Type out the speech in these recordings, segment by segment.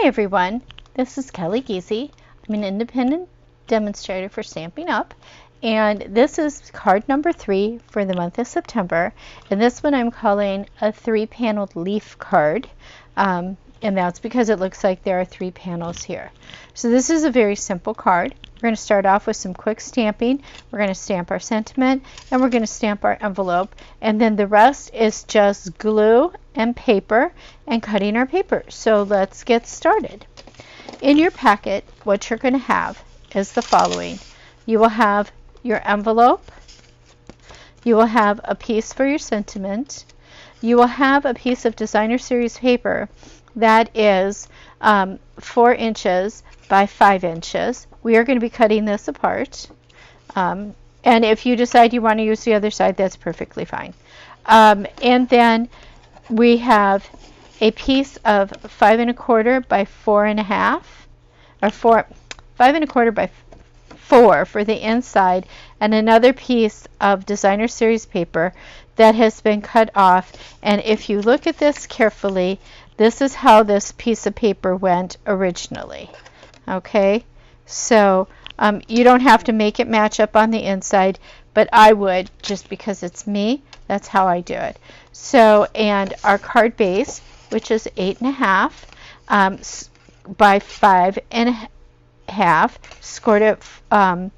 Hi everyone, this is Kelly Giese. I'm an independent demonstrator for Stampin' Up! And this is card number 3 for the month of September. And this one I'm calling a 3-paneled leaf card. And that's because it looks like there are 3 panels here. So this is a very simple card. We're going to start off with some quick stamping. We're going to stamp our sentiment and we're going to stamp our envelope. And then the rest is just glue and paper and cutting our paper. So let's get started. In your packet, what you're going to have is the following. You will have your envelope. You will have a piece for your sentiment. You will have a piece of designer series paper that is 4 inches by 5 inches. We are going to be cutting this apart. And if you decide you want to use the other side, that's perfectly fine. And then we have a piece of 5 1/4 by 4 1/2, or 5 1/4 by 4 for the inside, and another piece of designer series paper that has been cut off. And if you look at this carefully, this is how this piece of paper went originally. Okay, so you don't have to make it match up on the inside, but I would, just because it's me. That's how I do it. So, and our card base, which is 8 1/2 by 5 1/2, scored at 4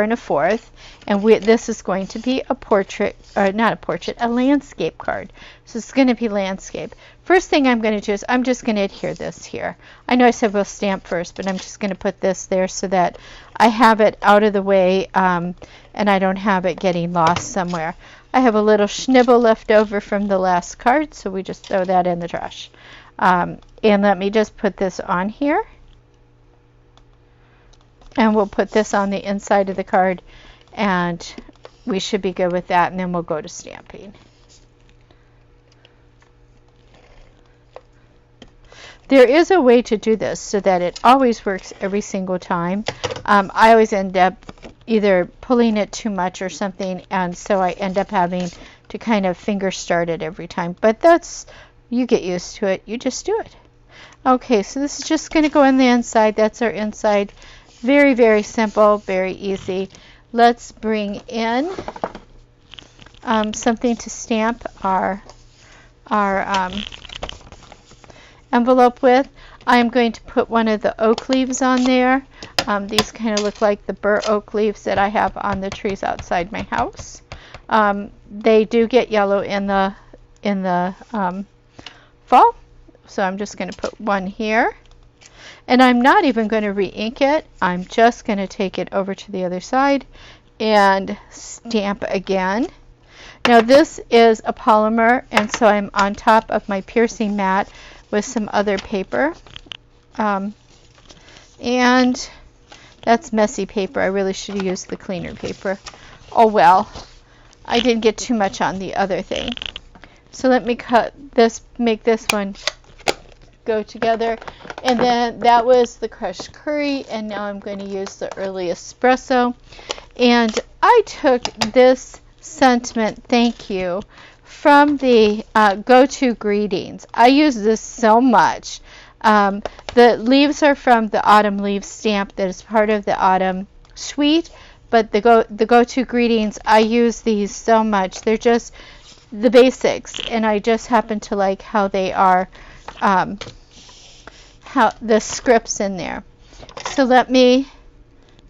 1/4, and this is going to be a portrait, or not a portrait, a landscape card. So it's going to be landscape. First thing I'm going to do is I'm just going to adhere this here. I know I said we'll stamp first, but I'm just going to put this there so that I have it out of the way and I don't have it getting lost somewhere. I have a little schnibble left over from the last card, so we just throw that in the trash. And let me just put this on here. And we'll put this on the inside of the card, and we should be good with that, and then we'll go to stamping. There is a way to do this so that it always works every single time. I always end up either pulling it too much or something, and so I end up having to kind of finger start it every time. But that's, you get used to it. You just do it. Okay, so this is just going to go in the inside. That's our inside. Very, very simple, very easy. Let's bring in something to stamp our envelope with. I'm going to put one of the oak leaves on there. These kind of look like the bur oak leaves that I have on the trees outside my house. They do get yellow in the fall, so I'm just going to put one here. And I'm not even going to re-ink it. I'm just going to take it over to the other side and stamp again. Now this is a polymer, and so I'm on top of my piercing mat with some other paper. And that's messy paper. I really should have used the cleaner paper. Oh well, I didn't get too much on the other thing. So let me cut this, make this one go together. And then that was the crushed curry, and now I'm going to use the early espresso. And I took this sentiment thank you from the go-to greetings. I use this so much. The leaves are from the autumn leaves stamp that is part of the autumn suite, but the go-to greetings, I use these so much. They're just the basics, and I just happen to like how they are, how the scripts in there. So let me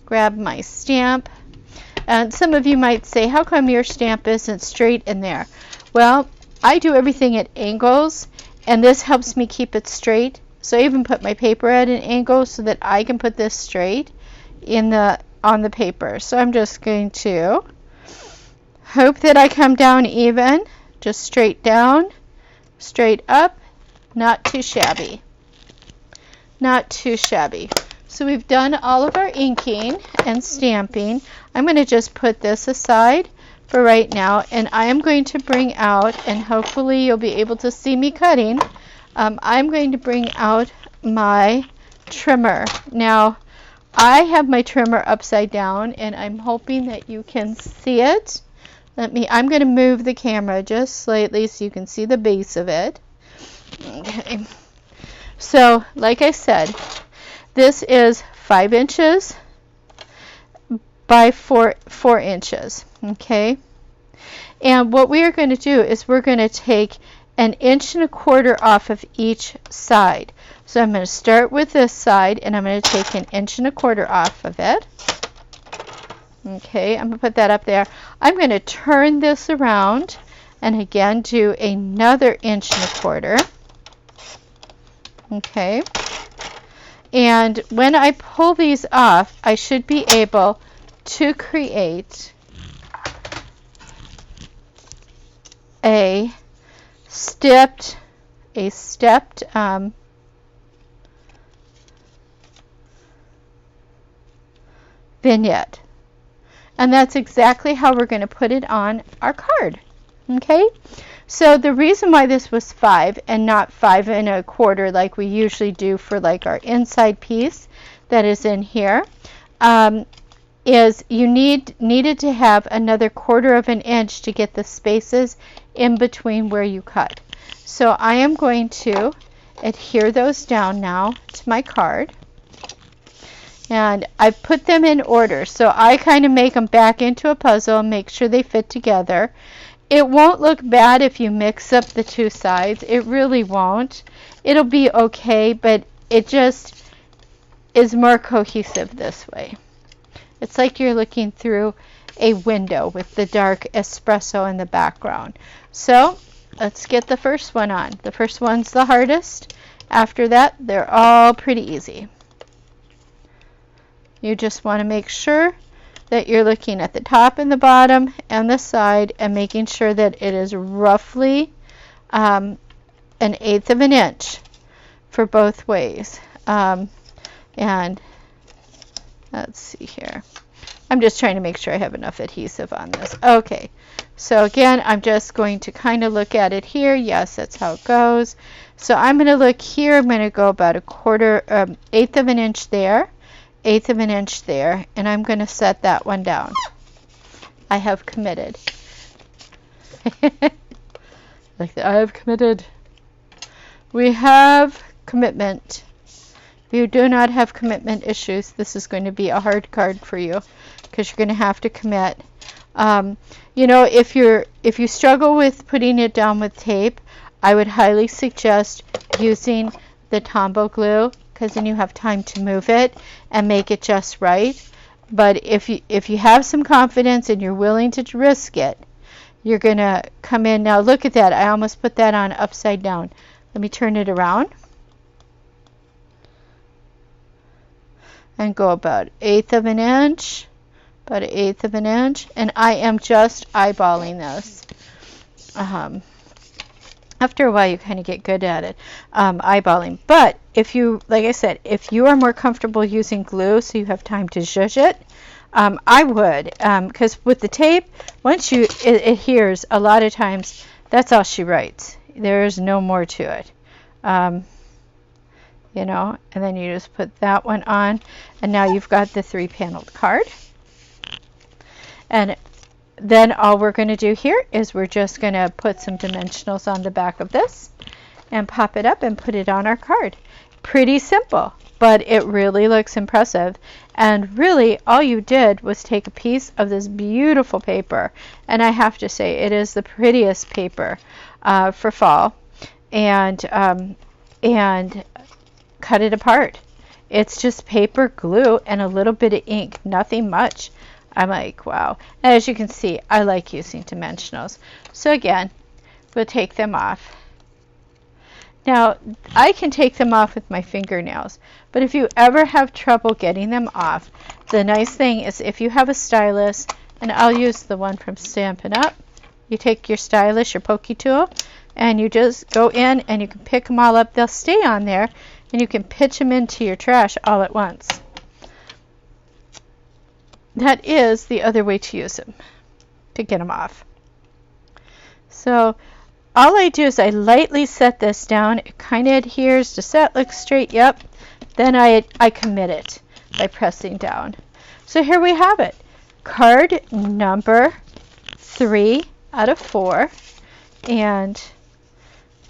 grab my stamp. And some of you might say, how come your stamp isn't straight in there? Well, I do everything at angles, and this helps me keep it straight. So I even put my paper at an angle so that I can put this straight on the paper. So I'm just going to hope that I come down even, just straight down, straight up, not too shabby. Not too shabby. So we've done all of our inking and stamping. I'm going to just put this aside for right now, and I am going to bring out, and hopefully you'll be able to see me cutting, I'm going to bring out my trimmer. Now, I have my trimmer upside down, and I'm hoping that you can see it. I'm going to move the camera just slightly so you can see the base of it. Okay. So, like I said, this is 5 inches by 4 inches, okay? And what we are going to do is we're going to take 1.25 inches off of each side. So I'm going to start with this side, and I'm going to take 1.25 inches off of it. Okay, I'm going to put that up there. I'm going to turn this around and again do another 1.25 inches. Okay, and when I pull these off, I should be able to create a stepped vignette. And that's exactly how we're going to put it on our card. Okay? So the reason why this was 5 and not 5 1/4 like we usually do for like our inside piece that is in here, is you needed to have another 1/4 of an inch to get the spaces in between where you cut. So I am going to adhere those down now to my card. And I put them in order, so I kind of make them back into a puzzle and make sure they fit together. It won't look bad if you mix up the two sides. It really won't. It'll be okay, but it just is more cohesive this way. It's like you're looking through a window with the dark espresso in the background. So let's get the first one on. The first one's the hardest. After that, they're all pretty easy. You just want to make sure that you're looking at the top and the bottom and the side and making sure that it is roughly 1/8 of an inch for both ways. And let's see here. I'm just trying to make sure I have enough adhesive on this. Okay, so again, I'm just going to kind of look at it here. Yes, that's how it goes. So I'm going to look here. I'm going to go about 1/8 of an inch there. 1/8 of an inch there, and I'm going to set that one down. I have committed. Like I have committed. We have commitment. If you do not have commitment issues, this is going to be a hard card for you because you're going to have to commit. You know, if you struggle with putting it down with tape, I would highly suggest using the Tombow glue, because then you have time to move it and make it just right. But if you have some confidence and you're willing to risk it, you're going to come in. Now look at that. I almost put that on upside down. Let me turn it around and go about 1/8 of an inch, about 1/8 of an inch, and I am just eyeballing this. After a while, you kind of get good at it, eyeballing. But if you, like I said, if you are more comfortable using glue so you have time to zhuzh it, I would, because with the tape, once it adheres, a lot of times, that's all she writes. There's no more to it. You know, and then you just put that one on, and now you've got the 3-paneled card. And then all we're going to do here is we're just going to put some dimensionals on the back of this and pop it up and put it on our card. Pretty simple, but it really looks impressive. And really all you did was take a piece of this beautiful paper, and I have to say it is the prettiest paper for fall, and cut it apart. It's just paper, glue, and a little bit of ink, nothing much. I'm like, wow. And as you can see, I like using dimensionals. So again, we'll take them off. Now, I can take them off with my fingernails, but if you ever have trouble getting them off, the nice thing is if you have a stylus, and I'll use the one from Stampin' Up, you take your stylus, your pokey tool, and you just go in and you can pick them all up. They'll stay on there, and you can pitch them into your trash all at once. That is the other way to use them, to get them off. So all I do is I lightly set this down. It kind of adheres. Does that look straight? Yep. Then I commit it by pressing down. So here we have it. Card number 3 out of 4. And,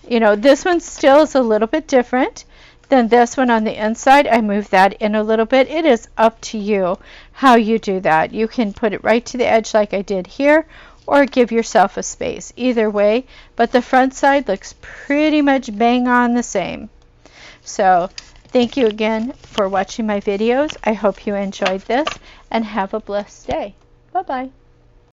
you know, this one still is a little bit different. Then this one on the inside, I move that in a little bit. It is up to you how you do that. You can put it right to the edge like I did here, or give yourself a space. Either way, but the front side looks pretty much bang on the same. So thank you again for watching my videos. I hope you enjoyed this, and have a blessed day. Bye-bye.